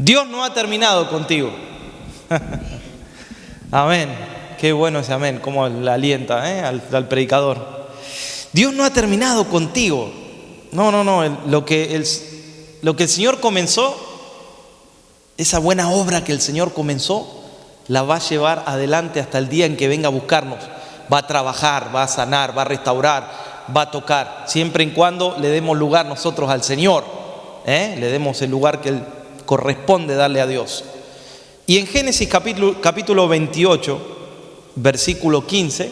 Dios no ha terminado contigo. Amén. Qué bueno ese amén, cómo le alienta al predicador. Dios no ha terminado contigo. No. Lo que el Señor comenzó, esa buena obra que el Señor comenzó, la va a llevar adelante hasta el día en que venga a buscarnos. Va a trabajar, va a sanar, va a restaurar, va a tocar, siempre y cuando le demos lugar nosotros al Señor, le demos el lugar que Él corresponde darle a Dios. Y en Génesis capítulo 28, versículo 15,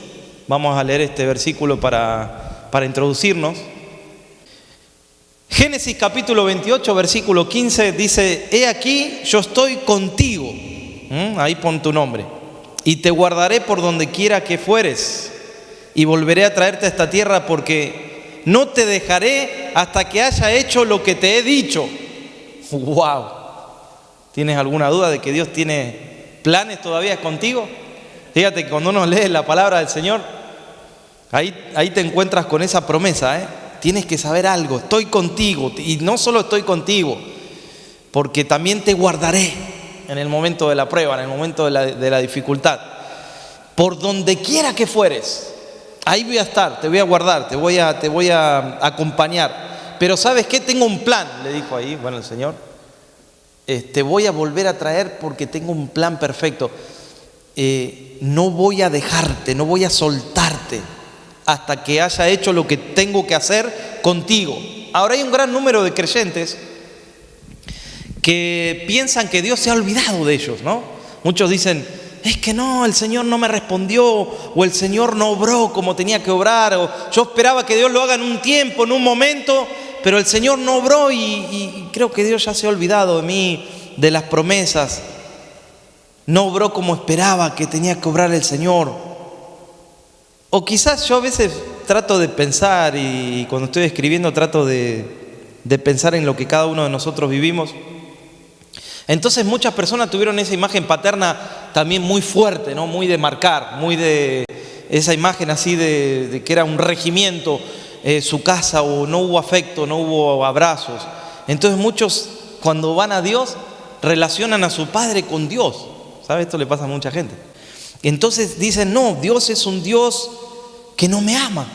vamos a leer este versículo para introducirnos. Génesis capítulo 28, versículo 15 dice: he aquí, yo estoy contigo. Ahí pon tu nombre. Y te guardaré por donde quiera que fueres, y volveré a traerte a esta tierra, porque no te dejaré hasta que haya hecho lo que te he dicho. ¡Wow! ¿Tienes alguna duda de que Dios tiene planes todavía contigo? Fíjate que cuando uno lee la palabra del Señor, ahí te encuentras con esa promesa, Tienes que saber algo: estoy contigo, y no solo estoy contigo, porque también te guardaré en el momento de la prueba, en el momento de la dificultad. Por donde quiera que fueres, ahí voy a estar, te voy a guardar, te voy a acompañar. Pero ¿sabes qué? Tengo un plan, le dijo ahí, el Señor. Te voy a volver a traer porque tengo un plan perfecto. No voy a dejarte, no voy a soltarte hasta que haya hecho lo que tengo que hacer contigo. Ahora hay un gran número de creyentes que piensan que Dios se ha olvidado de ellos, ¿no? Muchos dicen: es que no, el Señor no me respondió, o el Señor no obró como tenía que obrar, o yo esperaba que Dios lo haga en un tiempo, en un momento, pero el Señor no obró y creo que Dios ya se ha olvidado de mí, de las promesas. No obró como esperaba que tenía que obrar el Señor. O quizás yo a veces trato de pensar, y cuando estoy escribiendo trato de pensar en lo que cada uno de nosotros vivimos. Entonces muchas personas tuvieron esa imagen paterna también muy fuerte, ¿no? Muy de marcar, muy de esa imagen así de que era un regimiento, su casa, o no hubo afecto, no hubo abrazos. Entonces muchos, cuando van a Dios, relacionan a su padre con Dios. ¿Sabe? Esto le pasa a mucha gente. Entonces dicen: no, Dios es un Dios que no me ama.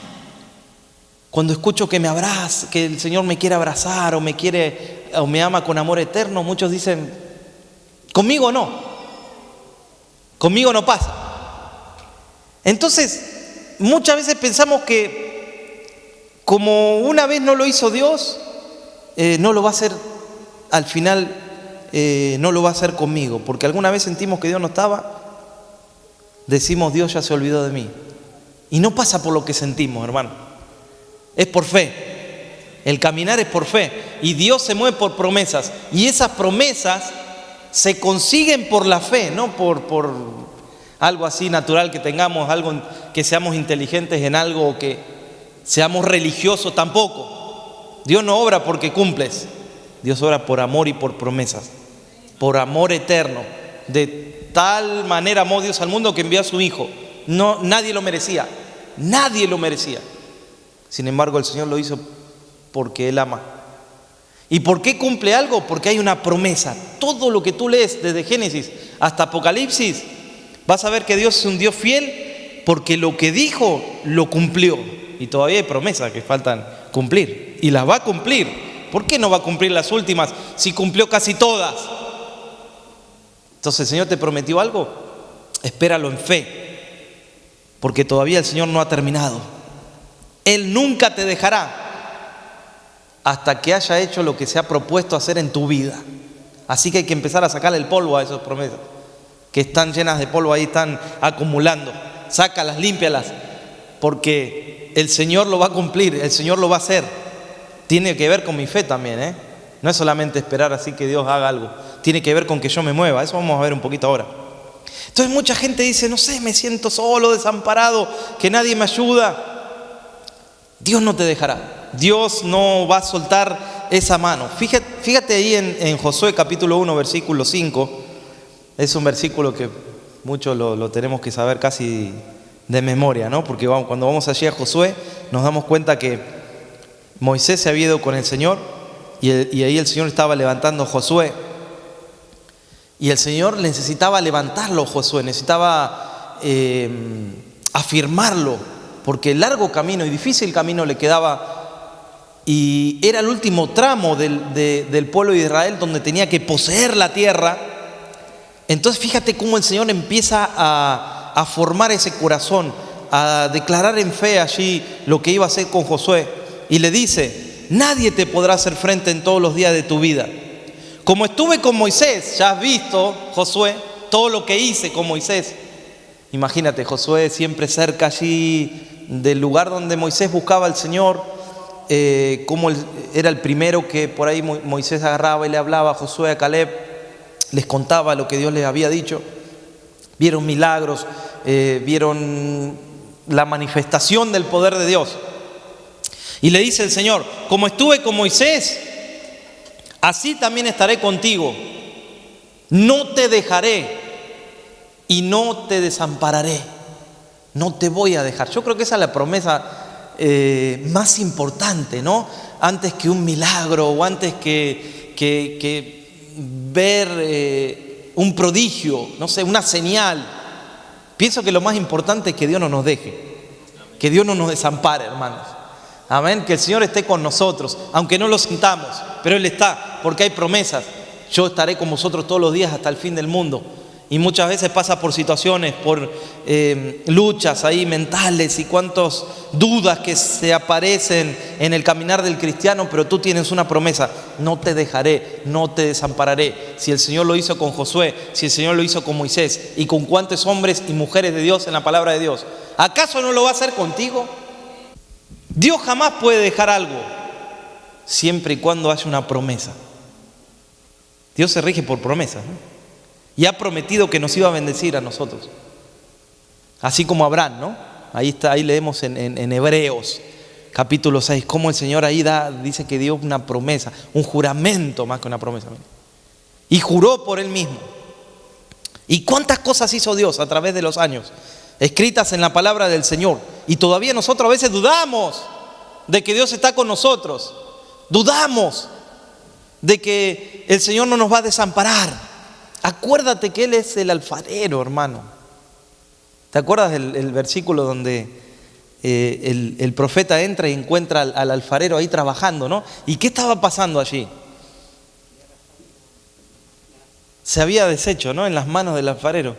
Cuando escucho que me abraza, que el Señor me quiere abrazar, o me ama con amor eterno, muchos dicen: conmigo no pasa. Entonces muchas veces pensamos que como una vez no lo hizo Dios, no lo va a hacer al final, no lo va a hacer conmigo, porque alguna vez sentimos que Dios no estaba, decimos: Dios ya se olvidó de mí. Y no pasa por lo que sentimos, hermano, es por fe. El caminar es por fe, y Dios se mueve por promesas, y esas promesas se consiguen por la fe, no por algo así natural que tengamos, algo que seamos inteligentes en algo, o que seamos religiosos tampoco. Dios no obra porque cumples, Dios obra por amor y por promesas, por amor eterno. De tal manera amó Dios al mundo que envió a su Hijo. No, nadie lo merecía, nadie lo merecía. Sin embargo, el Señor lo hizo porque Él ama. ¿Y por qué cumple algo? Porque hay una promesa. Todo lo que tú lees desde Génesis hasta Apocalipsis, vas a ver que Dios es un Dios fiel, porque lo que dijo lo cumplió. Y todavía hay promesas que faltan cumplir, y las va a cumplir. ¿Por qué no va a cumplir las últimas si cumplió casi todas? Entonces, ¿el Señor te prometió algo? Espéralo en fe, porque todavía el Señor no ha terminado. Él nunca te dejará hasta que haya hecho lo que se ha propuesto hacer en tu vida. Así que hay que empezar a sacarle el polvo a esas promesas que están llenas de polvo, ahí están acumulando. Sácalas, límpialas, porque el Señor lo va a cumplir, el Señor lo va a hacer. Tiene que ver con mi fe también, No es solamente esperar así que Dios haga algo, tiene que ver con que yo me mueva. Eso vamos a ver un poquito ahora. Entonces mucha gente dice: no sé, me siento solo, desamparado, que nadie me ayuda. Dios no te dejará, Dios no va a soltar esa mano. Fíjate ahí en Josué capítulo 1, versículo 5. Es un versículo que muchos lo tenemos que saber casi de memoria, ¿no? Porque cuando vamos allí a Josué, nos damos cuenta que Moisés se había ido con el Señor, y ahí el Señor estaba levantando a Josué Y el Señor necesitaba levantarlo, Josué, necesitaba afirmarlo, porque largo camino y difícil camino le quedaba, y era el último tramo del pueblo de Israel donde tenía que poseer la tierra. Entonces fíjate cómo el Señor empieza a formar ese corazón, a declarar en fe allí lo que iba a hacer con Josué, y le dice: nadie te podrá hacer frente en todos los días de tu vida. Como estuve con Moisés, ya has visto, Josué, todo lo que hice con Moisés. Imagínate, Josué siempre cerca allí del lugar donde Moisés buscaba al Señor, como era el primero que por ahí Moisés agarraba y le hablaba a Josué, a Caleb, les contaba lo que Dios les había dicho. Vieron milagros, vieron la manifestación del poder de Dios. Y le dice el Señor: como estuve con Moisés, así también estaré contigo. No te dejaré y no te desampararé. No te voy a dejar. Yo creo que esa es la promesa más importante, ¿no? Antes que un milagro o antes que ver un prodigio, no sé, una señal. Pienso que lo más importante es que Dios no nos deje, que Dios no nos desampare, hermanos. Amén, que el Señor esté con nosotros, aunque no lo sintamos, pero Él está, porque hay promesas. Yo estaré con vosotros todos los días hasta el fin del mundo. Y muchas veces pasa por situaciones, por luchas ahí mentales y cuantas dudas que se aparecen en el caminar del cristiano, pero tú tienes una promesa: no te dejaré, no te desampararé. Si el Señor lo hizo con Josué, si el Señor lo hizo con Moisés y con cuantos hombres y mujeres de Dios en la palabra de Dios, ¿acaso no lo va a hacer contigo? Dios jamás puede dejar algo siempre y cuando haya una promesa. Dios se rige por promesas, ¿no? Y ha prometido que nos iba a bendecir a nosotros, así como Abraham, ¿no? Ahí está, ahí leemos en Hebreos capítulo 6 cómo el Señor ahí dice que dio una promesa, un juramento más que una promesa, y juró por Él mismo. ¿Y cuántas cosas hizo Dios a través de los años, escritas en la palabra del Señor? Y todavía nosotros a veces dudamos de que Dios está con nosotros, dudamos de que el Señor no nos va a desamparar. Acuérdate que Él es el alfarero, hermano. ¿Te acuerdas del versículo donde el profeta entra y encuentra al alfarero ahí trabajando, ¿no? ¿Y qué estaba pasando allí? Se había deshecho, ¿no?, en las manos del alfarero.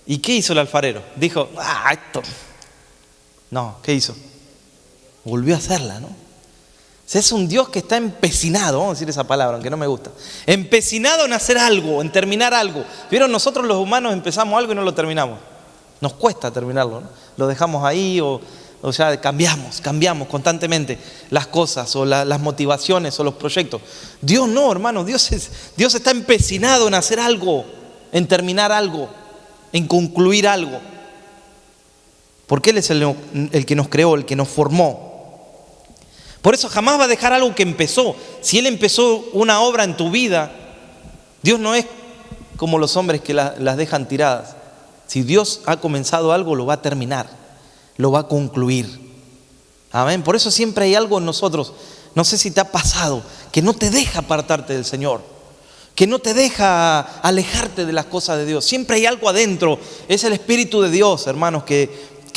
¿Y qué hizo el alfarero? Dijo: esto. No, ¿qué hizo? Volvió a hacerla, ¿no? Es un Dios que está empecinado, vamos a decir esa palabra, aunque no me gusta. Empecinado en hacer algo, en terminar algo. ¿Vieron? Nosotros los humanos empezamos algo y no lo terminamos. Nos cuesta terminarlo, ¿no? Lo dejamos ahí o ya cambiamos constantemente las cosas o las motivaciones o los proyectos. Dios no, hermano, Dios está empecinado en hacer algo, en terminar algo, en concluir algo. Porque Él es el que nos creó, el que nos formó. Por eso jamás va a dejar algo que empezó. Si Él empezó una obra en tu vida, Dios no es como los hombres que las dejan tiradas. Si Dios ha comenzado algo, lo va a terminar, lo va a concluir. Amén. Por eso siempre hay algo en nosotros, no sé si te ha pasado, que no te deja apartarte del Señor, que no te deja alejarte de las cosas de Dios. Siempre hay algo adentro. Es el Espíritu de Dios, hermanos, que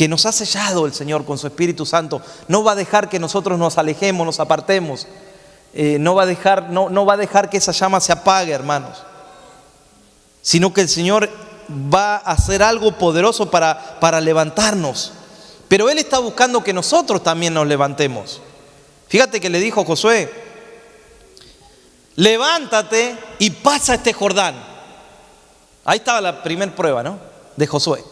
nos ha sellado el Señor con su Espíritu Santo. No va a dejar que nosotros nos alejemos, nos apartemos. No va a dejar que esa llama se apague, hermanos. Sino que el Señor va a hacer algo poderoso para levantarnos. Pero Él está buscando que nosotros también nos levantemos. Fíjate que le dijo a Josué: levántate y pasa este Jordán. Ahí estaba la primera prueba, ¿no?, de Josué.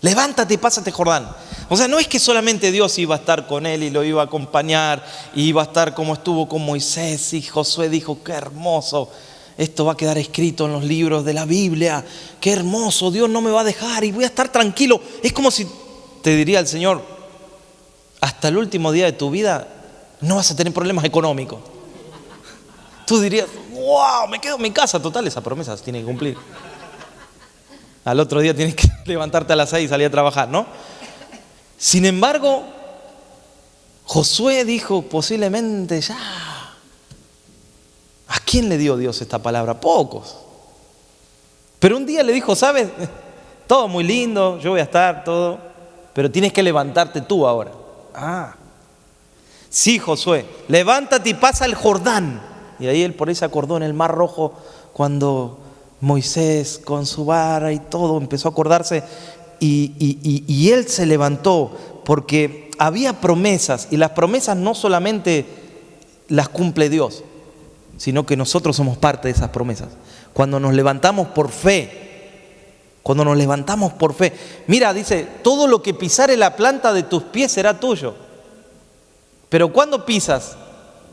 Levántate y pasa este Jordán. O sea, no es que solamente Dios iba a estar con él y lo iba a acompañar y iba a estar como estuvo con Moisés, y Josué dijo: qué hermoso, esto va a quedar escrito en los libros de la Biblia, qué hermoso, Dios no me va a dejar y voy a estar tranquilo. Es como si te diría el Señor: hasta el último día de tu vida no vas a tener problemas económicos. Tú dirías: wow, me quedo en mi casa. Total, esa promesa se tiene que cumplir. Al otro día tienes que levantarte a las 6 y salir a trabajar, ¿no? Sin embargo, Josué dijo: posiblemente ya. ¿A quién le dio Dios esta palabra? Pocos. Pero un día le dijo, ¿sabes? Todo muy lindo, yo voy a estar, todo, pero tienes que levantarte tú ahora. Ah, sí, Josué, levántate y pasa el Jordán. Y ahí él por ahí se acordó en el Mar Rojo cuando Moisés con su vara y todo empezó a acordarse y él se levantó porque había promesas y las promesas no solamente las cumple Dios, sino que nosotros somos parte de esas promesas. Cuando nos levantamos por fe, mira, dice, todo lo que pisare la planta de tus pies será tuyo. Pero ¿cuándo pisas?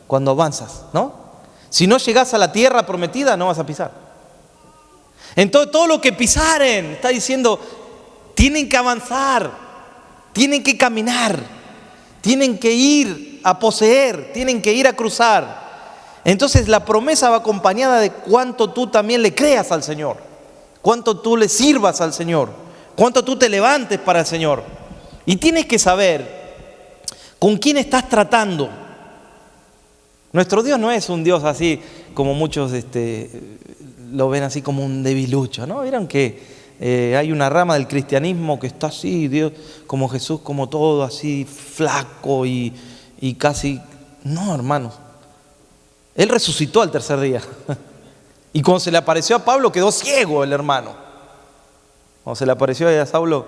Cuando avanzas, ¿no? Si no llegas a la tierra prometida, no vas a pisar. Entonces todo lo que pisaren, está diciendo, tienen que avanzar, tienen que caminar, tienen que ir a poseer, tienen que ir a cruzar. Entonces la promesa va acompañada de cuánto tú también le creas al Señor, cuánto tú le sirvas al Señor, cuánto tú te levantes para el Señor. Y tienes que saber con quién estás tratando. Nuestro Dios no es un Dios así como muchos lo ven así como un debilucho, ¿no? Vieron que hay una rama del cristianismo que está así, Dios como Jesús, como todo así flaco y casi... No, hermanos. Él resucitó al tercer día. Y cuando se le apareció a Pablo quedó ciego el hermano. Cuando se le apareció a Saulo,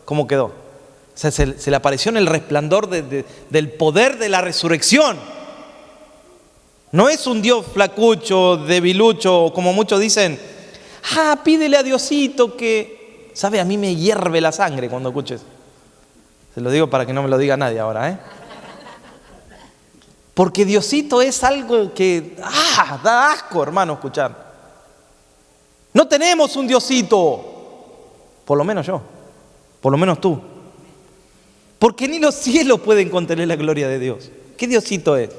¿cómo quedó? O sea, se le apareció en el resplandor del poder de la resurrección. No es un Dios flacucho, debilucho, como muchos dicen, pídele a Diosito que... ¿Sabe? A mí me hierve la sangre cuando escuches. Se lo digo para que no me lo diga nadie ahora, ¿eh? Porque Diosito es algo que da asco, hermano, escuchar. No tenemos un Diosito, por lo menos yo, por lo menos tú. Porque ni los cielos pueden contener la gloria de Dios. ¿Qué Diosito es?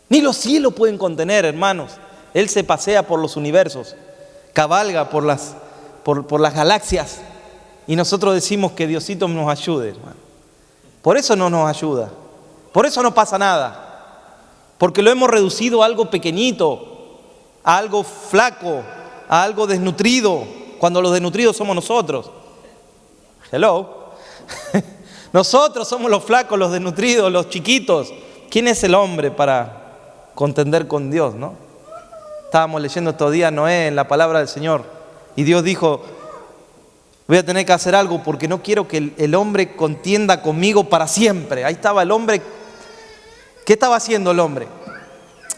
Ni los cielos pueden contener, hermanos. Él se pasea por los universos, cabalga por las galaxias. Y nosotros decimos que Diosito nos ayude, hermano. Por eso no nos ayuda. Por eso no pasa nada. Porque lo hemos reducido a algo pequeñito, a algo flaco, a algo desnutrido, cuando los desnutridos somos nosotros. Hello. Nosotros somos los flacos, los desnutridos, los chiquitos. ¿Quién es el hombre para contender con Dios, no? Estábamos leyendo estos días Noé en la palabra del Señor y Dios dijo, voy a tener que hacer algo porque no quiero que el hombre contienda conmigo para siempre. Ahí estaba el hombre. ¿Qué estaba haciendo el hombre?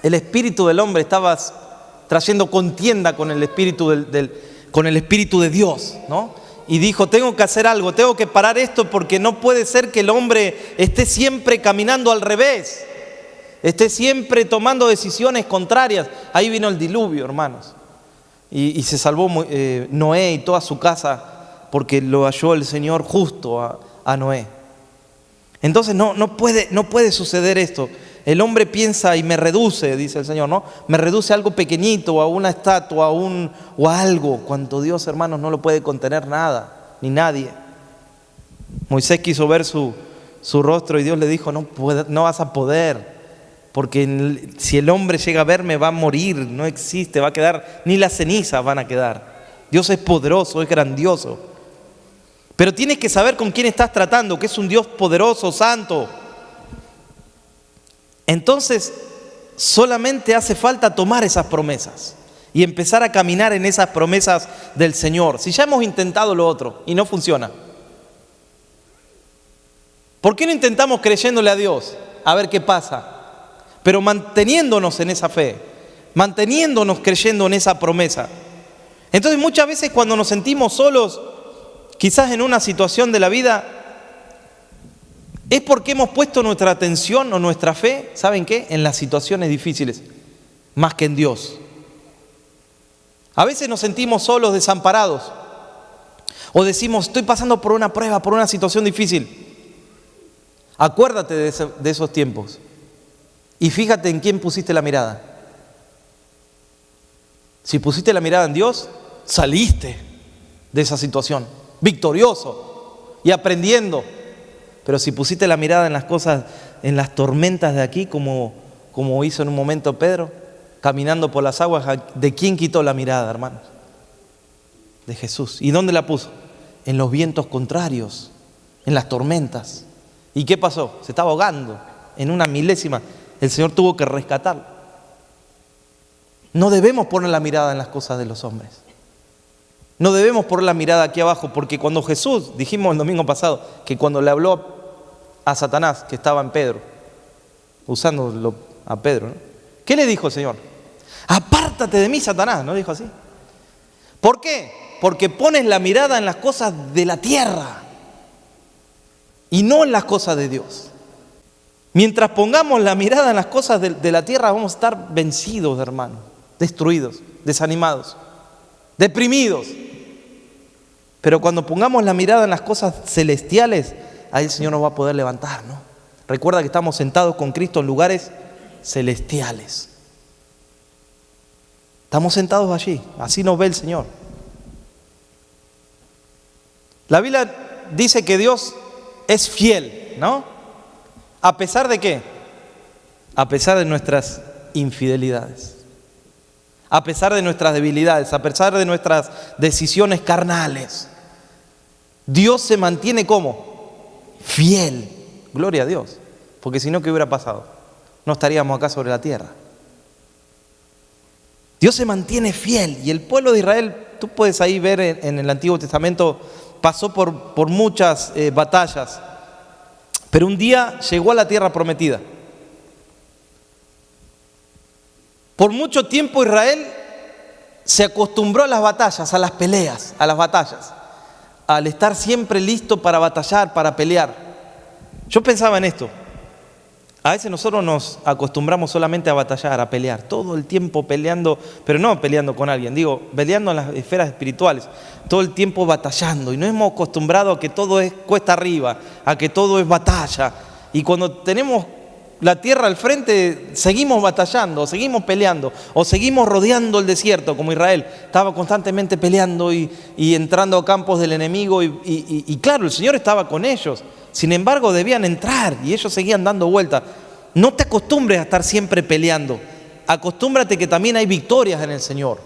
El espíritu del hombre estaba trayendo contienda con el espíritu con el espíritu de Dios, ¿no? Y dijo, tengo que hacer algo, tengo que parar esto porque no puede ser que el hombre esté siempre caminando al revés, esté siempre tomando decisiones contrarias. Ahí vino el diluvio, hermanos, y se salvó Noé y toda su casa porque lo halló el Señor justo a Noé. Entonces no puede suceder esto. El hombre piensa y me reduce, dice el Señor, ¿no? Me reduce a algo pequeñito, a una estatua, o a algo. Cuando Dios, hermanos, no lo puede contener nada, ni nadie. Moisés quiso ver su rostro y Dios le dijo, no vas a poder, porque si el hombre llega a verme va a morir, no existe, va a quedar, ni las cenizas van a quedar. Dios es poderoso, es grandioso. Pero tienes que saber con quién estás tratando, que es un Dios poderoso, santo. Entonces, solamente hace falta tomar esas promesas y empezar a caminar en esas promesas del Señor. Si ya hemos intentado lo otro y no funciona, ¿por qué no intentamos creyéndole a Dios? A ver qué pasa. Pero manteniéndonos en esa fe, manteniéndonos creyendo en esa promesa. Entonces muchas veces cuando nos sentimos solos, quizás en una situación de la vida, es porque hemos puesto nuestra atención o nuestra fe, ¿saben qué? En las situaciones difíciles, más que en Dios. A veces nos sentimos solos, desamparados, o decimos, estoy pasando por una prueba, por una situación difícil. Acuérdate de esos tiempos y fíjate en quién pusiste la mirada. Si pusiste la mirada en Dios, saliste de esa situación, victorioso y aprendiendo. Pero si pusiste la mirada en las cosas, en las tormentas de aquí, como hizo en un momento Pedro, caminando por las aguas, ¿de quién quitó la mirada, hermanos? de Jesús. ¿Y dónde la puso? En los vientos contrarios, en las tormentas. ¿Y qué pasó? Se estaba ahogando. En una milésima, el Señor tuvo que rescatarlo. No debemos poner la mirada en las cosas de los hombres. No debemos poner la mirada aquí abajo, porque cuando Jesús, dijimos el domingo pasado, que cuando le habló a Satanás, que estaba en Pedro, usándolo a Pedro, ¿no? ¿Qué le dijo el Señor? Apártate de mí, Satanás, ¿no dijo así? ¿Por qué? Porque pones la mirada en las cosas de la tierra y no en las cosas de Dios. Mientras pongamos la mirada en las cosas de la tierra, vamos a estar vencidos, hermanos, destruidos, desanimados, deprimidos. Pero cuando pongamos la mirada en las cosas celestiales, ahí el Señor nos va a poder levantar, ¿no? Recuerda que estamos sentados con Cristo en lugares celestiales. Estamos sentados allí, así nos ve el Señor. La Biblia dice que Dios es fiel, ¿no? ¿A pesar de qué? A pesar de nuestras infidelidades, a pesar de nuestras debilidades, a pesar de nuestras decisiones carnales. Dios se mantiene ¿cómo? Fiel. Gloria a Dios. Porque si no, ¿qué hubiera pasado? No estaríamos acá sobre la tierra. Dios se mantiene fiel. Y el pueblo de Israel, tú puedes ahí ver en el Antiguo Testamento, pasó por muchas batallas. Pero un día llegó a la tierra prometida. Por mucho tiempo Israel se acostumbró a las batallas, a las peleas, a las batallas, al estar siempre listo para batallar, para pelear. Yo pensaba en esto. A veces nosotros nos acostumbramos solamente a batallar, a pelear, todo el tiempo peleando, pero no peleando con alguien, digo, peleando en las esferas espirituales, todo el tiempo batallando. Y nos hemos acostumbrado a que todo es cuesta arriba, a que todo es batalla. Y cuando tenemos la tierra al frente, seguimos batallando, o seguimos peleando, o seguimos rodeando el desierto, como Israel. Estaba constantemente peleando y entrando a campos del enemigo. Y claro, el Señor estaba con ellos. Sin embargo, debían entrar y ellos seguían dando vueltas. No te acostumbres a estar siempre peleando. Acostúmbrate que también hay victorias en el Señor.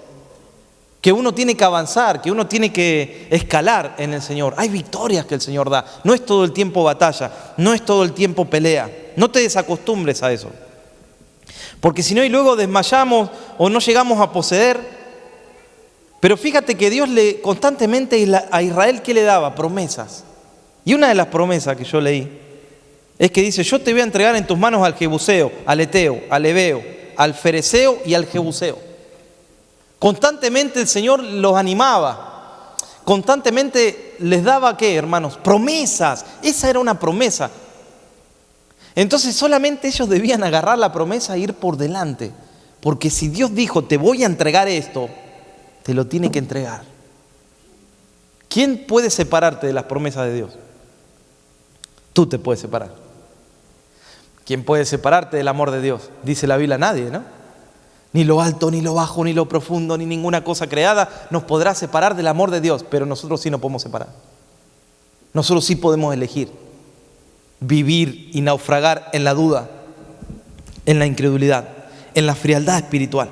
Que uno tiene que avanzar, que uno tiene que escalar en el Señor. Hay victorias que el Señor da. No es todo el tiempo batalla, no es todo el tiempo pelea. No te desacostumbres a eso. Porque si no, y luego desmayamos o no llegamos a poseer. Pero fíjate que Dios constantemente a Israel, ¿qué le daba? Promesas. Y una de las promesas que yo leí es que dice: yo te voy a entregar en tus manos al Jebuseo, al Eteo, al Ebeo, al Fereceo y al Jebuseo. Constantemente el Señor los animaba. Constantemente les daba, ¿qué, hermanos? Promesas. Esa era una promesa. Entonces solamente ellos debían agarrar la promesa e ir por delante. Porque si Dios dijo, te voy a entregar esto, te lo tiene que entregar. ¿Quién puede separarte de las promesas de Dios? Tú te puedes separar. ¿Quién puede separarte del amor de Dios? Dice la Biblia, nadie, ¿no? Ni lo alto, ni lo bajo, ni lo profundo, ni ninguna cosa creada nos podrá separar del amor de Dios. Pero nosotros sí nos podemos separar. Nosotros sí podemos elegir vivir y naufragar en la duda, en la incredulidad, en la frialdad espiritual.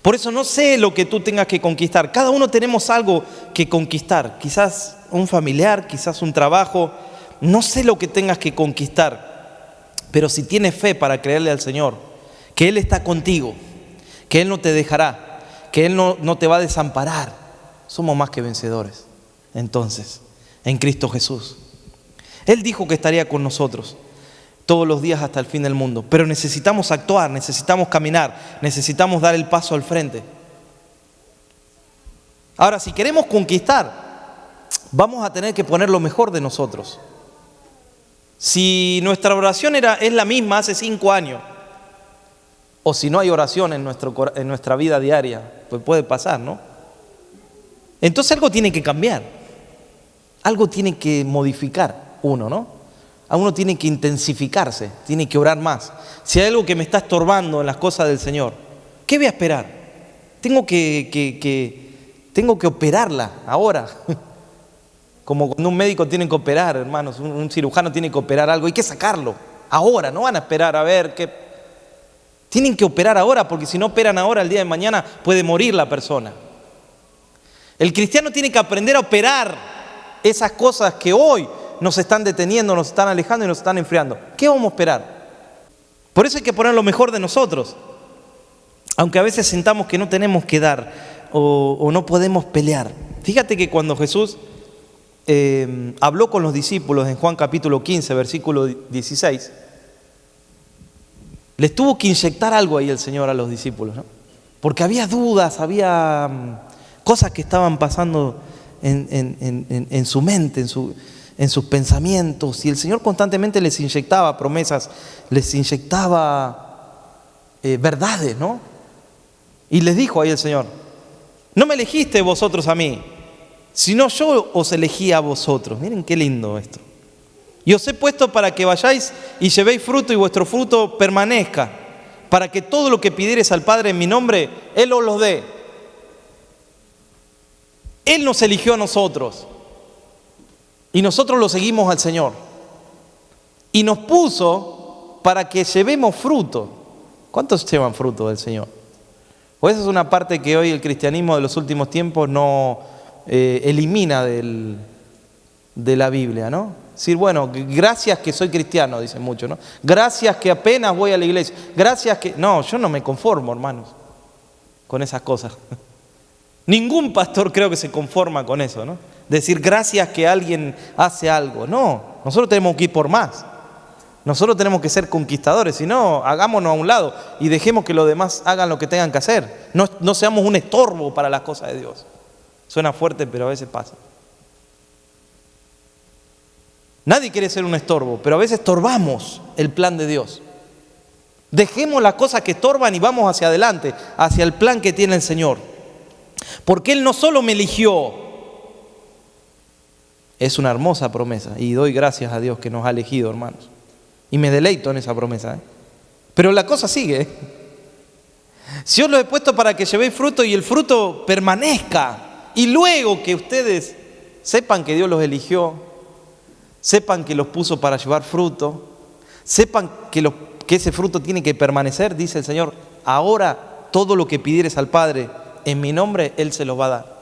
Por eso no sé lo que tú tengas que conquistar. Cada uno tenemos algo que conquistar. Quizás un familiar, quizás un trabajo. No sé lo que tengas que conquistar. Pero si tienes fe para creerle al Señor, que Él está contigo, que Él no te dejará, que Él no te va a desamparar, somos más que vencedores. Entonces, en Cristo Jesús. Él dijo que estaría con nosotros todos los días hasta el fin del mundo. Pero necesitamos actuar, necesitamos caminar, necesitamos dar el paso al frente. Ahora, si queremos conquistar, vamos a tener que poner lo mejor de nosotros. Si nuestra oración es la misma hace 5 años, o si no hay oración en nuestra vida diaria, pues puede pasar, ¿no? Entonces algo tiene que cambiar, algo tiene que modificar uno, ¿no? A uno tiene que intensificarse, tiene que orar más. Si hay algo que me está estorbando en las cosas del Señor, ¿qué voy a esperar? Tengo que operarla ahora. Como cuando un médico tiene que operar, hermanos, un cirujano tiene que operar algo, hay que sacarlo ahora, no van a esperar a ver qué. Tienen que operar ahora, porque si no operan ahora, el día de mañana puede morir la persona. El cristiano tiene que aprender a operar esas cosas que hoy nos están deteniendo, nos están alejando y nos están enfriando. ¿Qué vamos a esperar? Por eso hay que poner lo mejor de nosotros. Aunque a veces sintamos que no tenemos que dar o no podemos pelear. Fíjate que cuando Jesús habló con los discípulos en Juan capítulo 15, versículo 16, les tuvo que inyectar algo ahí el Señor a los discípulos, ¿no? Porque había dudas, había cosas que estaban pasando en su mente, en sus pensamientos, y el Señor constantemente les inyectaba promesas, les inyectaba verdades, ¿no? Y les dijo ahí el Señor: no me elegiste vosotros a mí, sino yo os elegí a vosotros. Miren qué lindo esto. Y os he puesto para que vayáis y llevéis fruto y vuestro fruto permanezca, para que todo lo que pidiereis al Padre en mi nombre, Él os lo dé. Él nos eligió a nosotros y nosotros lo seguimos al Señor. Y nos puso para que llevemos fruto. ¿Cuántos llevan fruto del Señor? Pues esa es una parte que hoy el cristianismo de los últimos tiempos no elimina de la Biblia, ¿no? Decir, bueno, gracias que soy cristiano, dicen muchos, ¿no? Gracias que apenas voy a la iglesia. Gracias que... No, yo no me conformo, hermanos, con esas cosas. Ningún pastor creo que se conforma con eso, ¿no? Decir gracias que alguien hace algo. No, nosotros tenemos que ir por más. Nosotros tenemos que ser conquistadores, si no, hagámonos a un lado y dejemos que los demás hagan lo que tengan que hacer. No seamos un estorbo para las cosas de Dios. Suena fuerte, pero a veces pasa. Nadie quiere ser un estorbo, pero a veces estorbamos el plan de Dios. Dejemos las cosas que estorban y vamos hacia adelante, hacia el plan que tiene el Señor. Porque Él no solo me eligió, es una hermosa promesa y doy gracias a Dios que nos ha elegido, hermanos. Y me deleito en esa promesa, ¿eh? Pero la cosa sigue, ¿eh? Si yo lo he puesto para que llevéis fruto y el fruto permanezca, y luego que ustedes sepan que Dios los eligió, sepan que los puso para llevar fruto, sepan que ese fruto tiene que permanecer, dice el Señor, ahora todo lo que pidieres al Padre en mi nombre, Él se los va a dar.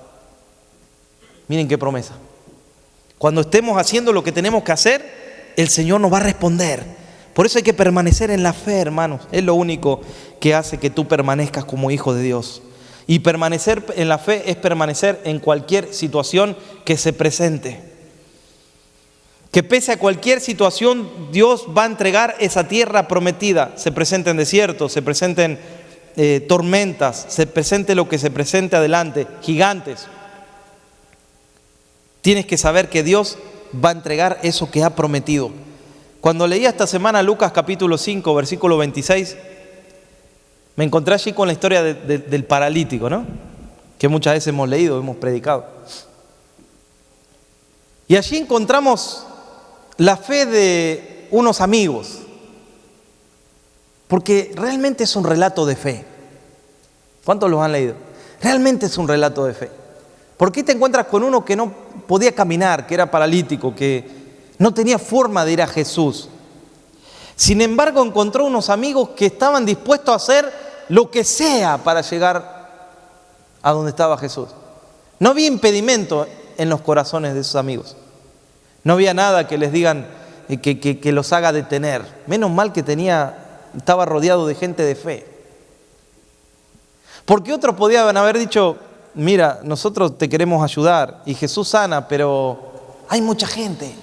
Miren qué promesa. Cuando estemos haciendo lo que tenemos que hacer, el Señor nos va a responder. Por eso hay que permanecer en la fe, hermanos. Es lo único que hace que tú permanezcas como hijo de Dios. Y permanecer en la fe es permanecer en cualquier situación que se presente. Que pese a cualquier situación, Dios va a entregar esa tierra prometida. Se presenten desiertos, se presenten tormentas, se presente lo que se presente adelante, gigantes. Tienes que saber que Dios va a entregar eso que ha prometido. Cuando leía esta semana Lucas capítulo 5, versículo 26, me encontré allí con la historia del paralítico, ¿no? Que muchas veces hemos leído, hemos predicado. Y allí encontramos la fe de unos amigos, porque realmente es un relato de fe. ¿Cuántos los han leído? Realmente es un relato de fe. ¿Por qué te encuentras con uno que no podía caminar, que era paralítico, que no tenía forma de ir a Jesús? Sin embargo, encontró unos amigos que estaban dispuestos a hacer lo que sea para llegar a donde estaba Jesús. No había impedimento en los corazones de esos amigos. No había nada que les digan que los haga detener. Menos mal que estaba rodeado de gente de fe. Porque otros podían haber dicho, mira, nosotros te queremos ayudar y Jesús sana, pero hay mucha gente.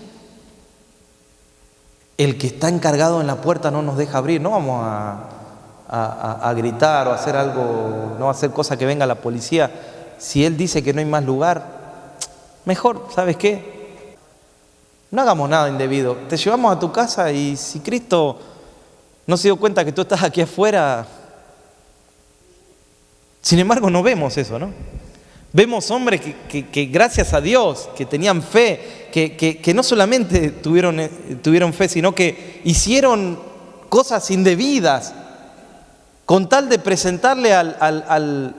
El que está encargado en la puerta no nos deja abrir. No vamos a gritar o a hacer algo, no hacer cosas que venga la policía. Si Él dice que no hay más lugar, mejor, ¿sabes qué? No hagamos nada indebido. Te llevamos a tu casa y si Cristo no se dio cuenta que tú estás aquí afuera. Sin embargo, no vemos eso, ¿no? Vemos hombres que gracias a Dios, que tenían fe, que no solamente tuvieron fe, sino que hicieron cosas indebidas con tal de presentarle al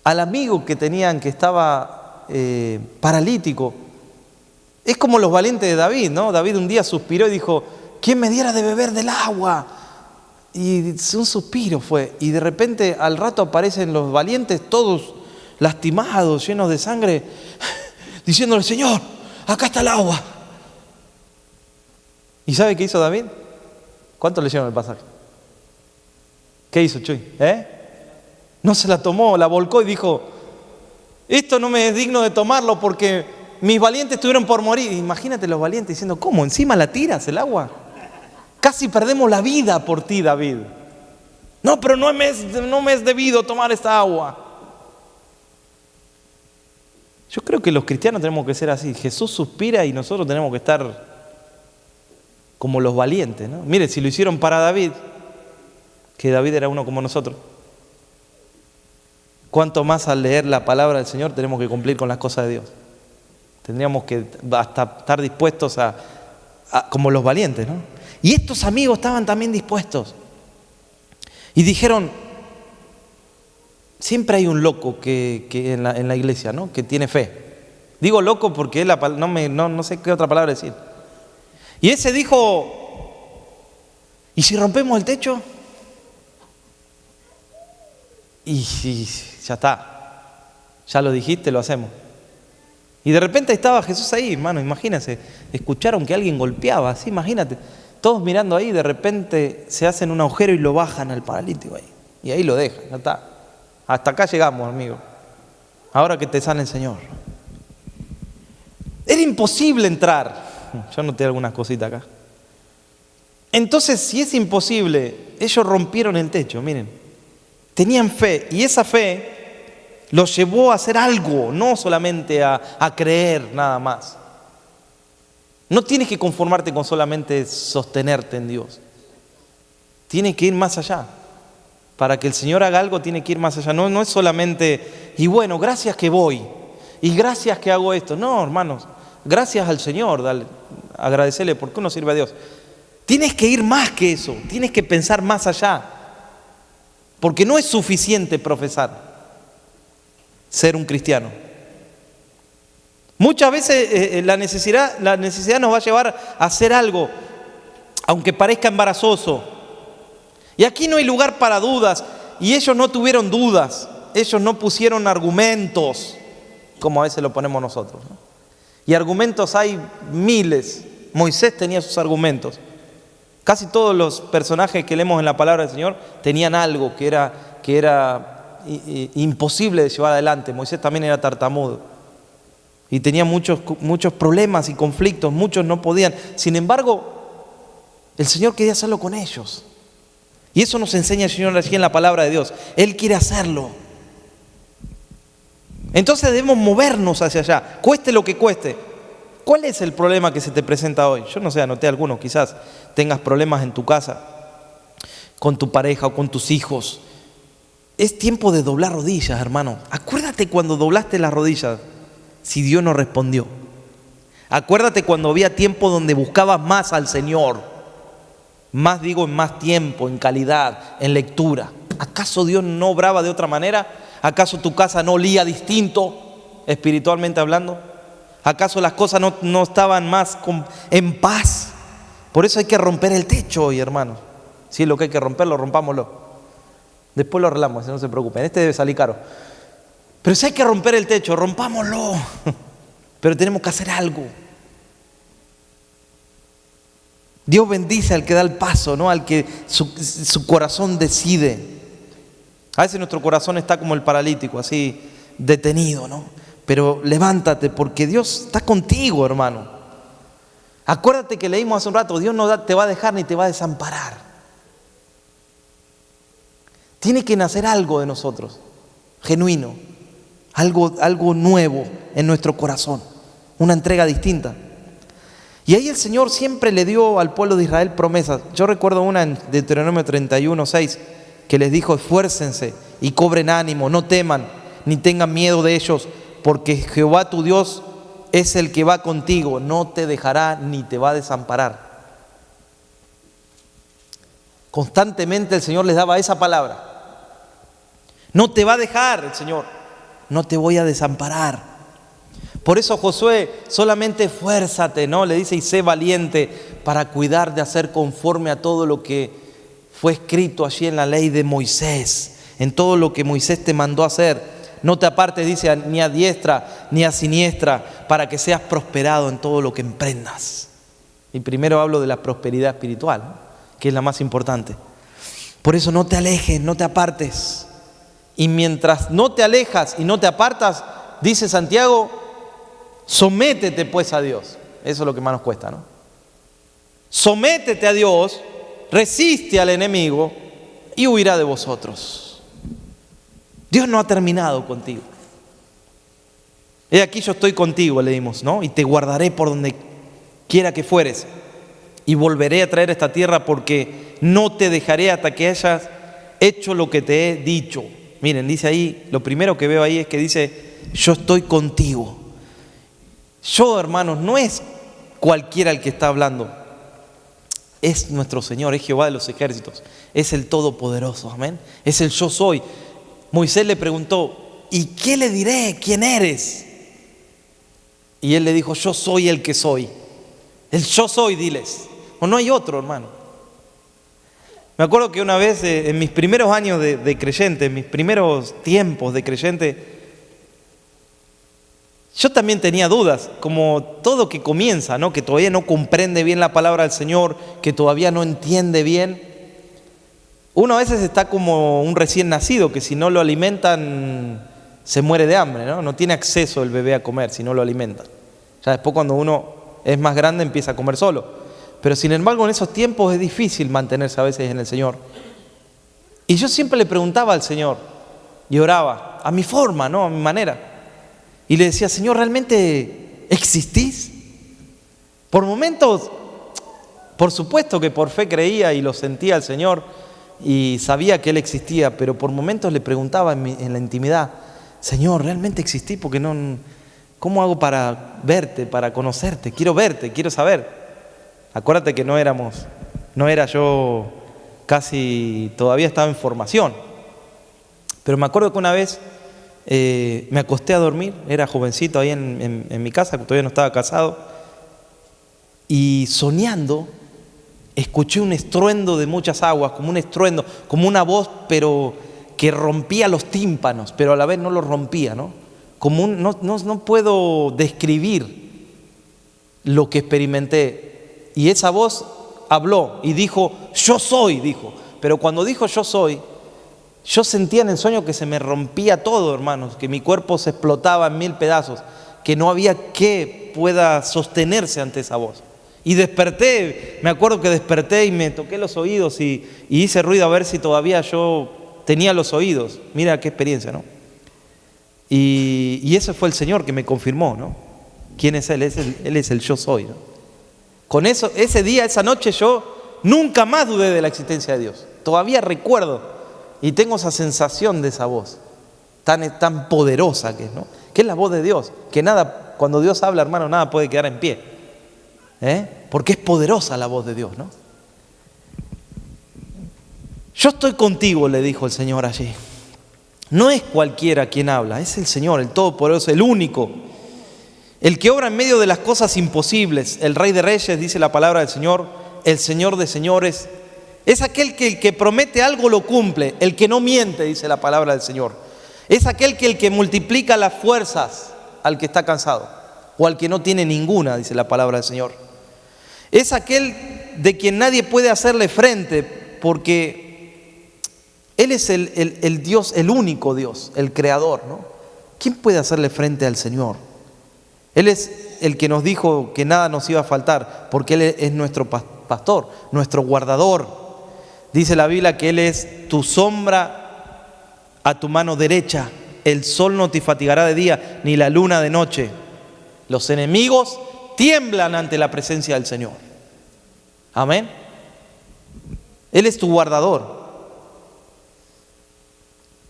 amigo que tenían, que estaba paralítico. Es como los valientes de David, ¿no? David un día suspiró y dijo, ¿quién me diera de beber del agua? Y un suspiro fue, y de repente al rato aparecen los valientes todos lastimados, llenos de sangre, diciéndole: Señor, acá está el agua. ¿Y sabe qué hizo David? ¿Cuánto leyeron el pasaje? ¿Qué hizo, Chuy? No se la tomó, la volcó y dijo: esto no me es digno de tomarlo porque mis valientes estuvieron por morir. Imagínate los valientes diciendo: ¿cómo? ¿Encima la tiras el agua? Casi perdemos la vida por ti, David. No, pero no me es debido tomar esta agua. Yo creo que los cristianos tenemos que ser así. Jesús suspira y nosotros tenemos que estar como los valientes, ¿no? Mire, si lo hicieron para David, que David era uno como nosotros, cuánto más al leer la palabra del Señor tenemos que cumplir con las cosas de Dios. Tendríamos que hasta estar dispuestos a como los valientes, ¿no? Y estos amigos estaban también dispuestos. Y dijeron: siempre hay un loco que en la iglesia, ¿no?, que tiene fe. Digo loco porque no sé qué otra palabra decir. Y ese dijo: ¿y si rompemos el techo? Y ya está. Ya lo dijiste, lo hacemos. Y de repente estaba Jesús ahí, hermano, imagínense. Escucharon que alguien golpeaba, así, imagínate. Todos mirando ahí, de repente se hacen un agujero y lo bajan al paralítico ahí. Y ahí lo dejan, ya está. Hasta acá llegamos, amigo. Ahora que te sane el Señor. Era imposible entrar. Yo noté algunas cositas acá. Entonces, si es imposible, ellos rompieron el techo, miren. Tenían fe, y esa fe los llevó a hacer algo, no solamente a creer nada más. No tienes que conformarte con solamente sostenerte en Dios. Tienes que ir más allá. Para que el Señor haga algo, tiene que ir más allá. No es solamente, y bueno, gracias que voy, y gracias que hago esto. No, hermanos, gracias al Señor, agradecerle porque uno sirve a Dios. Tienes que ir más que eso, tienes que pensar más allá. Porque no es suficiente profesar, ser un cristiano. Muchas veces la necesidad nos va a llevar a hacer algo, aunque parezca embarazoso. Y aquí no hay lugar para dudas. Y ellos no tuvieron dudas. Ellos no pusieron argumentos, como a veces lo ponemos nosotros, ¿no? Y argumentos hay miles. Moisés tenía sus argumentos. Casi todos los personajes que leemos en la palabra del Señor tenían algo que era imposible de llevar adelante. Moisés también era tartamudo. Y tenía muchos problemas y conflictos. Muchos no podían. Sin embargo, el Señor quería hacerlo con ellos. Y eso nos enseña el Señor aquí en la palabra de Dios. Él quiere hacerlo. Entonces debemos movernos hacia allá, cueste lo que cueste. ¿Cuál es el problema que se te presenta hoy? Yo no sé, anoté algunos. Quizás tengas problemas en tu casa, con tu pareja o con tus hijos. Es tiempo de doblar rodillas, hermano. Acuérdate cuando doblaste las rodillas, si Dios no respondió. Acuérdate cuando había tiempo donde buscabas más al Señor. Más digo, en más tiempo, en calidad, en lectura. ¿Acaso Dios no obraba de otra manera? ¿Acaso tu casa no olía distinto, espiritualmente hablando? ¿Acaso las cosas no estaban más en paz? Por eso hay que romper el techo hoy, hermanos. Si es lo que hay que romperlo, rompámoslo. Después lo arreglamos, no se preocupen. Este debe salir caro. Pero si hay que romper el techo, rompámoslo. Pero tenemos que hacer algo. Dios bendice al que da el paso, ¿no? Al que su corazón decide. A veces nuestro corazón está como el paralítico, así detenido, ¿no? Pero levántate porque Dios está contigo, hermano. Acuérdate que leímos hace un rato, Dios no te va a dejar ni te va a desamparar. Tiene que nacer algo de nosotros, genuino, algo nuevo en nuestro corazón, una entrega distinta. Y ahí el Señor siempre le dio al pueblo de Israel promesas. Yo recuerdo una en Deuteronomio 31:6 que les dijo: esfuércense y cobren ánimo, no teman ni tengan miedo de ellos, porque Jehová tu Dios es el que va contigo, no te dejará ni te va a desamparar. Constantemente el Señor les daba esa palabra. No te va a dejar el Señor, no te voy a desamparar. Por eso Josué, solamente esfuérzate, ¿no? Le dice: y sé valiente para cuidar de hacer conforme a todo lo que fue escrito allí en la ley de Moisés, en todo lo que Moisés te mandó hacer. No te apartes, dice, ni a diestra ni a siniestra, para que seas prosperado en todo lo que emprendas. Y primero hablo de la prosperidad espiritual, ¿no?, que es la más importante. Por eso no te alejes, no te apartes. Y mientras no te alejas y no te apartas, dice Santiago, sométete pues a Dios. Eso es lo que más nos cuesta, ¿no? Sométete a Dios, resiste al enemigo y huirá de vosotros. Dios no ha terminado contigo. He aquí yo estoy contigo, leímos, ¿no? Y te guardaré por donde quiera que fueres. Y volveré a traer esta tierra, porque no te dejaré hasta que hayas hecho lo que te he dicho. Miren, dice ahí, lo primero que veo ahí es que dice, yo estoy contigo. Yo, hermanos, no es cualquiera el que está hablando. Es nuestro Señor, es Jehová de los ejércitos, es el Todopoderoso, amén. Es el yo soy. Moisés le preguntó, ¿y qué le diré? ¿Quién eres? Y él le dijo, yo soy el que soy. El yo soy, diles. O no hay otro, hermano. Me acuerdo que una vez, en mis primeros años de creyente, en mis primeros tiempos de creyente, yo también tenía dudas, como todo que comienza, ¿no?, que todavía no comprende bien la palabra del Señor, que todavía no entiende bien. Uno a veces está como un recién nacido, que si no lo alimentan se muere de hambre, ¿no? No tiene acceso el bebé a comer si no lo alimentan. Ya después, cuando uno es más grande, empieza a comer solo. Pero sin embargo, en esos tiempos es difícil mantenerse a veces en el Señor. Y yo siempre le preguntaba al Señor y oraba a mi forma, ¿no?, a mi manera. Y le decía, Señor, ¿realmente existís? Por momentos, por supuesto que por fe creía y lo sentía al Señor y sabía que Él existía, pero por momentos le preguntaba en la intimidad, Señor, ¿realmente existís? Porque no, ¿cómo hago para verte, para conocerte? Quiero verte, quiero saber. Acuérdate que no era yo casi, todavía estaba en formación. Pero me acuerdo que una vez me acosté a dormir, era jovencito ahí en mi casa, todavía no estaba casado, y soñando escuché un estruendo de muchas aguas, como un estruendo, como una voz, pero que rompía los tímpanos, pero a la vez no los rompía, ¿no? Como no puedo describir lo que experimenté. Y esa voz habló y dijo, yo soy, dijo. Pero cuando dijo yo soy, yo sentía en el sueño que se me rompía todo, hermanos, que mi cuerpo se explotaba en 1000 pedazos, que no había que pueda sostenerse ante esa voz. Y desperté, me acuerdo que desperté y me toqué los oídos y hice ruido a ver si todavía yo tenía los oídos. Mira qué experiencia, ¿no? Y ese fue el Señor que me confirmó, ¿no? ¿Quién es Él? Él es el yo soy, ¿no? Con eso, ese día, esa noche, yo nunca más dudé de la existencia de Dios. Todavía recuerdo y tengo esa sensación de esa voz tan poderosa que es, ¿no? Que es la voz de Dios, que nada, cuando Dios habla, hermano, nada puede quedar en pie, porque es poderosa la voz de Dios, ¿no? Yo estoy contigo, le dijo el Señor allí. No es cualquiera quien habla, es el Señor, el Todopoderoso, el único, el que obra en medio de las cosas imposibles, el Rey de Reyes, dice la palabra del Señor, el Señor de señores. Es aquel que el que promete algo lo cumple, el que no miente, dice la palabra del Señor. Es aquel que el que multiplica las fuerzas al que está cansado o al que no tiene ninguna, dice la palabra del Señor. Es aquel de quien nadie puede hacerle frente, porque Él es el Dios, el único Dios, el Creador, ¿no? ¿Quién puede hacerle frente al Señor? Él es el que nos dijo que nada nos iba a faltar, porque Él es nuestro pastor, nuestro guardador. Dice la Biblia que Él es tu sombra a tu mano derecha. El sol no te fatigará de día, ni la luna de noche. Los enemigos tiemblan ante la presencia del Señor. Amén. Él es tu guardador.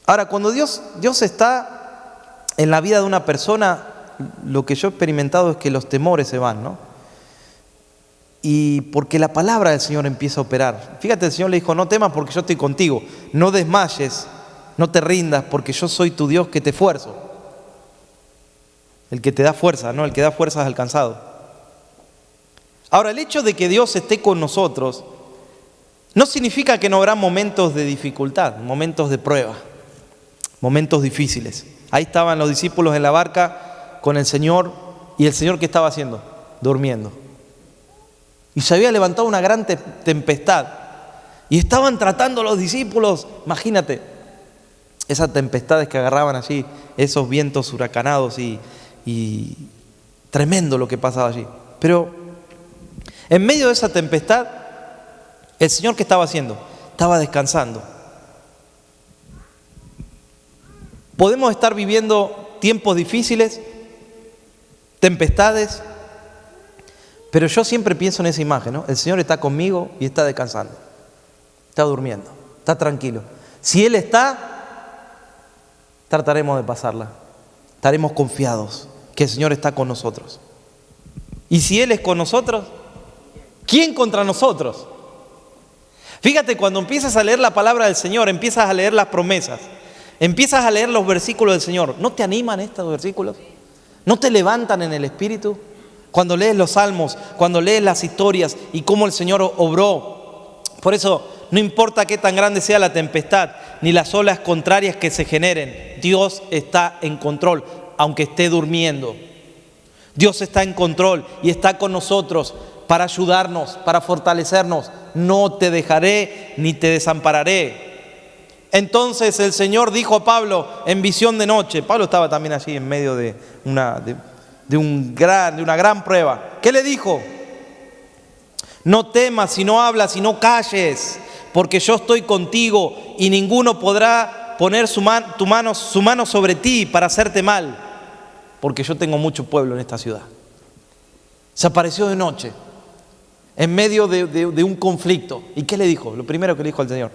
Ahora, cuando Dios está en la vida de una persona, lo que yo he experimentado es que los temores se van, ¿no? Y porque la palabra del Señor empieza a operar. Fíjate, el Señor le dijo, no temas porque yo estoy contigo. No desmayes, no te rindas, porque yo soy tu Dios que te esfuerzo. El que te da fuerza, ¿no? El que da fuerza es alcanzado. Ahora, el hecho de que Dios esté con nosotros no significa que no habrá momentos de dificultad, momentos de prueba, momentos difíciles. Ahí estaban los discípulos en la barca con el Señor. ¿Y el Señor qué estaba haciendo? Durmiendo. Y se había levantado una gran tempestad. Y estaban tratando los discípulos, imagínate, esas tempestades que agarraban allí, esos vientos huracanados y tremendo lo que pasaba allí. Pero en medio de esa tempestad, el Señor ¿qué estaba haciendo? Estaba descansando. Podemos estar viviendo tiempos difíciles, tempestades, pero yo siempre pienso en esa imagen, ¿no? El Señor está conmigo y está descansando, está durmiendo, está tranquilo. Si Él está, trataremos de pasarla, estaremos confiados que el Señor está con nosotros. Y si Él es con nosotros, ¿quién contra nosotros? Fíjate, cuando empiezas a leer la palabra del Señor, empiezas a leer las promesas, empiezas a leer los versículos del Señor. ¿No te animan estos versículos? ¿No te levantan en el espíritu? Cuando lees los salmos, cuando lees las historias y cómo el Señor obró. Por eso, no importa qué tan grande sea la tempestad, ni las olas contrarias que se generen, Dios está en control, aunque esté durmiendo. Dios está en control y está con nosotros para ayudarnos, para fortalecernos. No te dejaré ni te desampararé. Entonces el Señor dijo a Pablo en visión de noche. Pablo estaba también allí en medio de una gran prueba. ¿Qué le dijo? No temas, y no hablas, y no calles, porque yo estoy contigo y ninguno podrá poner su mano sobre ti para hacerte mal, porque yo tengo mucho pueblo en esta ciudad. Se apareció de noche, en medio de un conflicto. ¿Y qué le dijo? Lo primero que le dijo al Señor: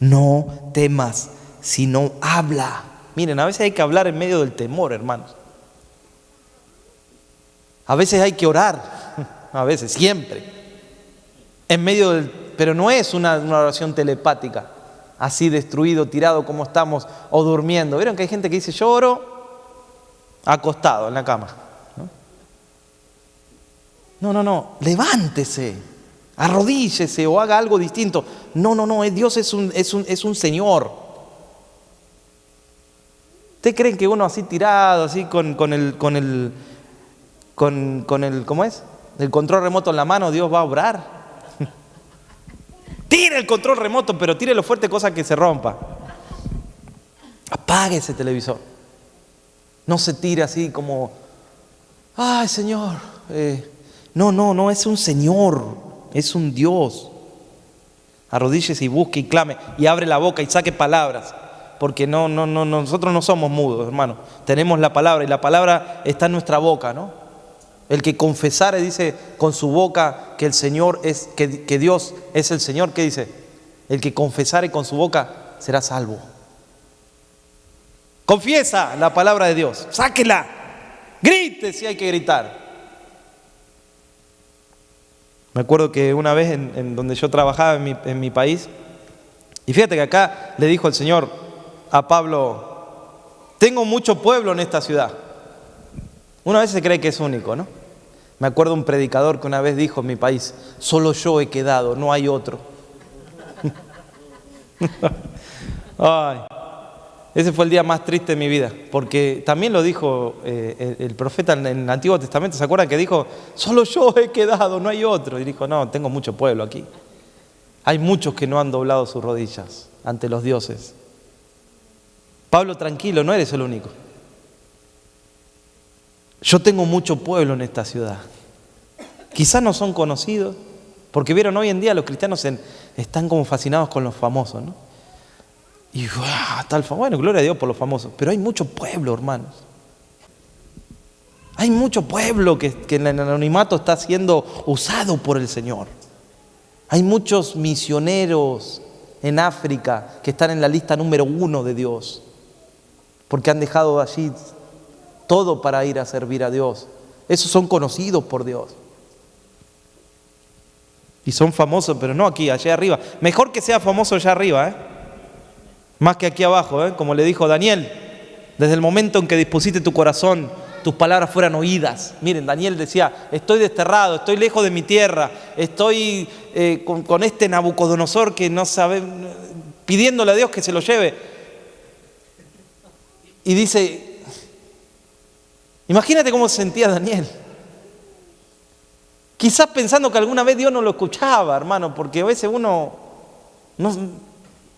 no temas, sino habla. Miren, a veces hay que hablar en medio del temor, hermanos. A veces hay que orar, a veces, siempre. En medio del... Pero no es una oración telepática, así destruido, tirado como estamos, o durmiendo. ¿Vieron que hay gente que dice: yo oro acostado en la cama? No, levántese, arrodíllese o haga algo distinto. No, Dios es un Señor. ¿Ustedes creen que uno así tirado, así con el ¿cómo es? El control remoto en la mano, Dios va a obrar? Tire el control remoto, pero tírelo fuerte, cosa que se rompa. Apague ese televisor. No se tire así como: ay, Señor. No, es un Señor, es un Dios. Arrodíllese y busque y clame y abre la boca y saque palabras, porque nosotros no somos mudos, hermano. Tenemos la palabra y la palabra está en nuestra boca, ¿no? El que confesare, dice, con su boca que el Señor es, que Dios es el Señor, ¿qué dice? El que confesare con su boca será salvo. Confiesa la palabra de Dios, sáquela, grite si hay que gritar. Me acuerdo que una vez en donde yo trabajaba en mi país, y fíjate que acá le dijo el Señor a Pablo: tengo mucho pueblo en esta ciudad. Una vez se cree que es único, ¿no? Me acuerdo un predicador que una vez dijo en mi país: solo yo he quedado, no hay otro. Ay, ese fue el día más triste de mi vida, porque también lo dijo el profeta en el Antiguo Testamento. ¿Se acuerdan que dijo: solo yo he quedado, no hay otro? Y dijo: no, tengo mucho pueblo aquí. Hay muchos que no han doblado sus rodillas ante los dioses. Pablo, tranquilo, no eres el único. Yo tengo mucho pueblo en esta ciudad. Quizás no son conocidos, porque vieron, hoy en día los cristianos están como fascinados con los famosos, ¿no? Y bueno, gloria a Dios por los famosos, pero hay mucho pueblo, hermanos. Hay mucho pueblo que en el anonimato está siendo usado por el Señor. Hay muchos misioneros en África que están en la lista número 1 de Dios, porque han dejado allí todo para ir a servir a Dios. Esos son conocidos por Dios. Y son famosos, pero no aquí, allá arriba. Mejor que sea famoso allá arriba, más que aquí abajo, como le dijo Daniel: desde el momento en que dispusiste tu corazón, tus palabras fueran oídas. Miren, Daniel decía: estoy desterrado, estoy lejos de mi tierra, estoy con este Nabucodonosor que no sabe, pidiéndole a Dios que se lo lleve. Y dice, imagínate cómo se sentía Daniel. Quizás pensando que alguna vez Dios no lo escuchaba, hermano, porque a veces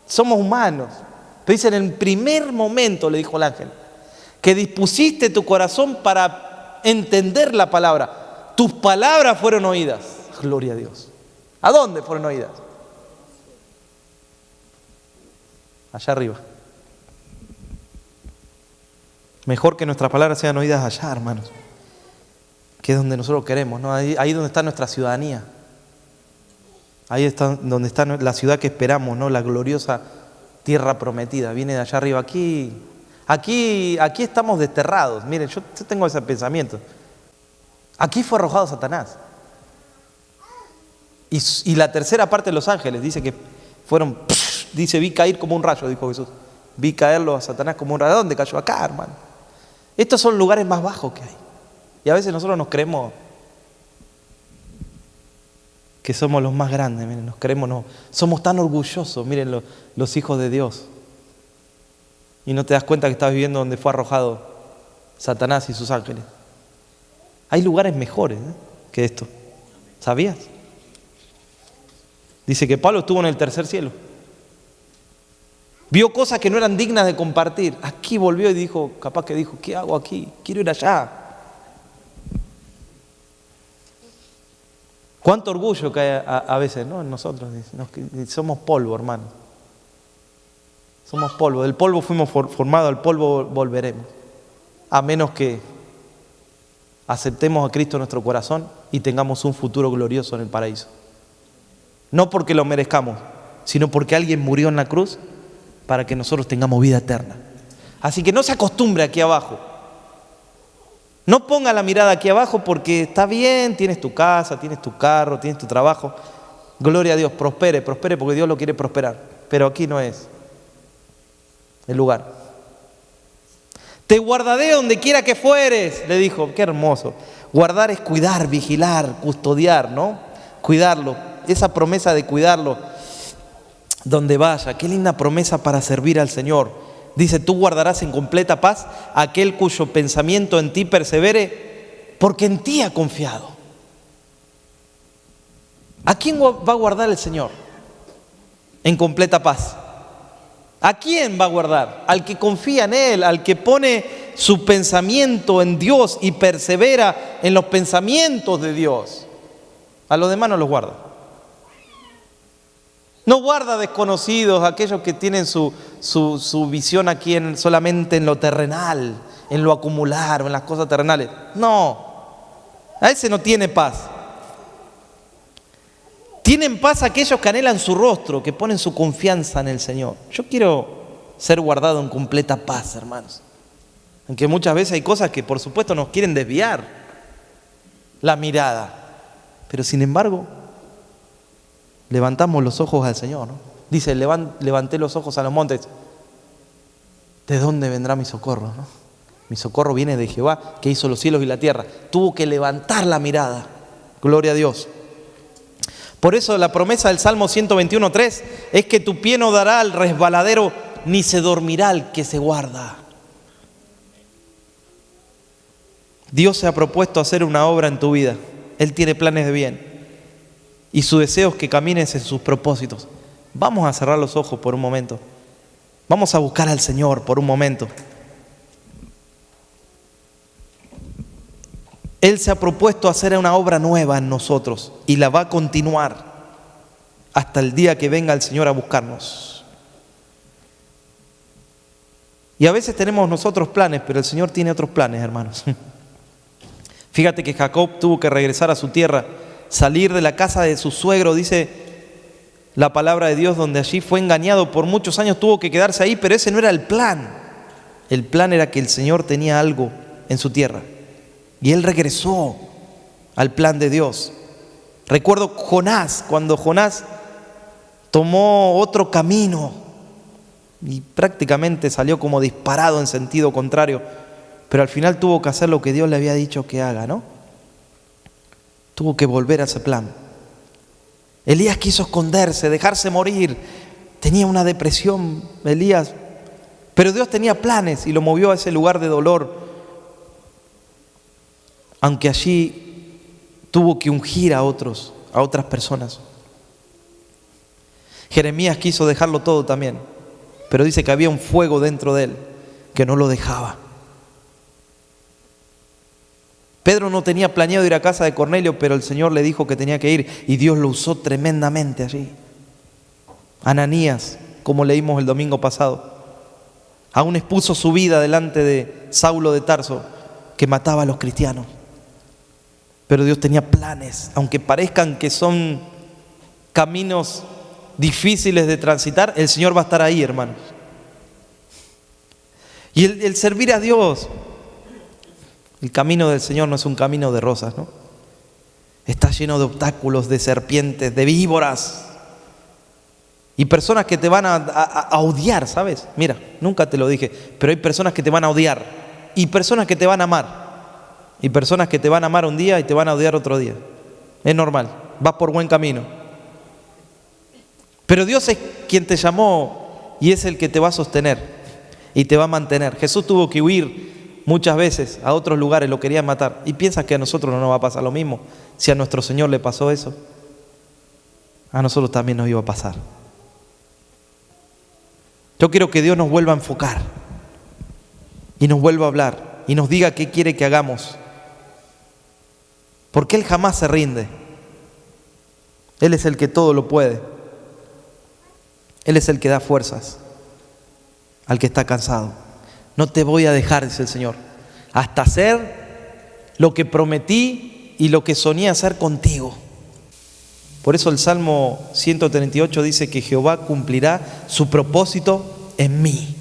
somos humanos. Pero dice, en el primer momento, le dijo el ángel, que dispusiste tu corazón para entender la palabra, tus palabras fueron oídas. Gloria a Dios. ¿A dónde fueron oídas? Allá arriba. Mejor que nuestras palabras sean oídas allá, hermanos, que es donde nosotros queremos, ¿no? Ahí donde está nuestra ciudadanía. Ahí está donde está la ciudad que esperamos, ¿no? La gloriosa tierra prometida. Viene de allá arriba. Aquí estamos desterrados. Miren, yo tengo ese pensamiento. Aquí fue arrojado Satanás. Y la tercera parte de los ángeles dice que fueron, dice, vi caer como un rayo, dijo Jesús. Vi caerlo a Satanás como un rayo. ¿De dónde cayó? Acá, hermano. Estos son lugares más bajos que hay. Y a veces nosotros nos creemos que somos los más grandes. Miren, somos tan orgullosos, miren, los hijos de Dios. Y no te das cuenta que estás viviendo donde fue arrojado Satanás y sus ángeles. Hay lugares mejores que esto. ¿Sabías? Dice que Pablo estuvo en el tercer cielo. Vio cosas que no eran dignas de compartir. Aquí volvió y dijo, capaz que dijo, ¿qué hago aquí? Quiero ir allá. Cuánto orgullo que hay a veces, ¿no? En nosotros. Somos polvo, hermano. Somos polvo. Del polvo fuimos formados, al polvo volveremos. A menos que aceptemos a Cristo en nuestro corazón y tengamos un futuro glorioso en el paraíso. No porque lo merezcamos, sino porque alguien murió en la cruz para que nosotros tengamos vida eterna. Así que no se acostumbre aquí abajo. No ponga la mirada aquí abajo porque está bien, tienes tu casa, tienes tu carro, tienes tu trabajo. Gloria a Dios, prospere porque Dios lo quiere prosperar. Pero aquí no es el lugar. Te guardaré donde quiera que fueres, le dijo. Qué hermoso. Guardar es cuidar, vigilar, custodiar, ¿no? Cuidarlo. Esa promesa de cuidarlo donde vaya. Qué linda promesa para servir al Señor. Dice, tú guardarás en completa paz a aquel cuyo pensamiento en ti persevere, porque en ti ha confiado. ¿A quién va a guardar el Señor en completa paz? ¿A quién va a guardar? Al que confía en Él, al que pone su pensamiento en Dios y persevera en los pensamientos de Dios. A los demás no los guarda. No guarda desconocidos, aquellos que tienen su visión aquí solamente en lo terrenal, en lo acumular o en las cosas terrenales. No, a ese no tiene paz. Tienen paz aquellos que anhelan su rostro, que ponen su confianza en el Señor. Yo quiero ser guardado en completa paz, hermanos. Aunque muchas veces hay cosas que por supuesto nos quieren desviar la mirada. Pero sin embargo, levantamos los ojos al Señor, ¿no? Dice, levanté los ojos a los montes. ¿De dónde vendrá mi socorro, no? Mi socorro viene de Jehová, que hizo los cielos y la tierra. Tuvo que levantar la mirada. Gloria a Dios. Por eso la promesa del Salmo 121:3 es que tu pie no dará al resbaladero, ni se dormirá el que se guarda. Dios se ha propuesto hacer una obra en tu vida. Él tiene planes de bien. Y su deseo es que camines en sus propósitos. Vamos a cerrar los ojos por un momento. Vamos a buscar al Señor por un momento. Él se ha propuesto hacer una obra nueva en nosotros y la va a continuar hasta el día que venga el Señor a buscarnos. Y a veces tenemos nosotros planes, pero el Señor tiene otros planes, hermanos. Fíjate que Jacob tuvo que regresar a su tierra, salir de la casa de su suegro, dice la palabra de Dios, donde allí fue engañado por muchos años, tuvo que quedarse ahí, pero ese no era el plan. El plan era que el Señor tenía algo en su tierra. Y él regresó al plan de Dios. Recuerdo Jonás, cuando Jonás tomó otro camino y prácticamente salió como disparado en sentido contrario, pero al final tuvo que hacer lo que Dios le había dicho que haga, ¿no? Tuvo que volver a ese plan. Elías quiso esconderse, dejarse morir. Tenía una depresión, Elías, Pero Dios tenía planes y lo movió a ese lugar de dolor, aunque allí tuvo que ungir a otras personas. Jeremías quiso dejarlo todo también, pero dice que había un fuego dentro de él que no lo dejaba. Pedro no tenía planeado ir a casa de Cornelio, pero el Señor le dijo que tenía que ir y Dios lo usó tremendamente allí. Ananías, como leímos el domingo pasado, aún expuso su vida delante de Saulo de Tarso, que mataba a los cristianos. Pero Dios tenía planes, aunque parezcan que son caminos difíciles de transitar, el Señor va a estar ahí, hermanos. Y el servir a Dios, el camino del Señor no es un camino de rosas, ¿no? Está lleno de obstáculos, de serpientes, de víboras y personas que te van a odiar, ¿sabes? Mira, nunca te lo dije, pero hay personas que te van a odiar y personas que te van a amar. Y personas que te van a amar un día y te van a odiar otro día. Es normal, vas por buen camino. Pero Dios es quien te llamó y es el que te va a sostener y te va a mantener. Jesús tuvo que huir muchas veces a otros lugares, lo querían matar. ¿Y piensas que a nosotros no nos va a pasar lo mismo? Si a nuestro Señor le pasó eso, a nosotros también nos iba a pasar. Yo quiero que Dios nos vuelva a enfocar y nos vuelva a hablar y nos diga qué quiere que hagamos. Porque Él jamás se rinde. Él es el que todo lo puede. Él es el que da fuerzas al que está cansado. No te voy a dejar, dice el Señor, hasta hacer lo que prometí y lo que soñé hacer contigo. Por eso el Salmo 138 dice que Jehová cumplirá su propósito en mí.